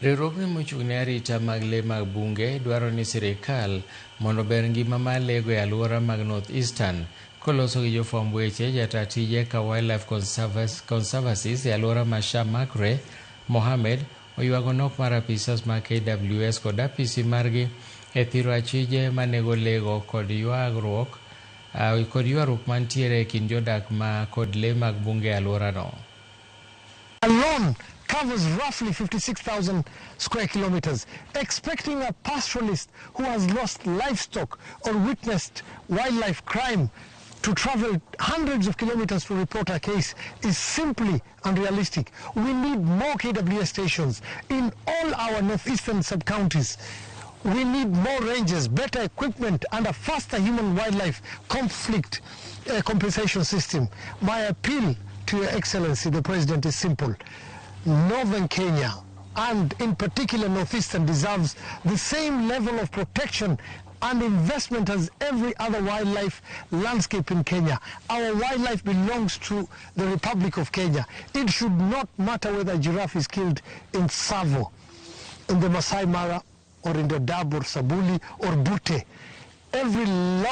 Riwruogni mochung'ne arita mag le mag bunge dwaro ni sirikal mondo ober ngima mar lego e alwora mag North Eastern koloso gi jofwamb weche. Jata tije ka Wildlife Conservancies e alwora mar Shamakre, Mohamed, oywago nok mar apisas mag KWS kod apisi margi e thiro achije manego lego kod ywaruok mantiere e kind jodak ma kod le mag bunge e alworano. Alone covers roughly 56,000 square kilometers. Expecting a pastoralist who has lost livestock or witnessed wildlife crime to travel hundreds of kilometers to report a case is simply unrealistic. We need more KWS stations in all our northeastern sub-counties. We need more rangers, better equipment, and a faster human-wildlife conflict compensation system. My appeal to Your Excellency, the President, is simple. Northern Kenya, and in particular Northeastern, deserves the same level of protection and investment as every other wildlife landscape in Kenya. Our wildlife belongs to the Republic of Kenya. It should not matter whether a giraffe is killed in Tsavo, in the Masai Mara, or in the Dab or Sabuli or Bute. Every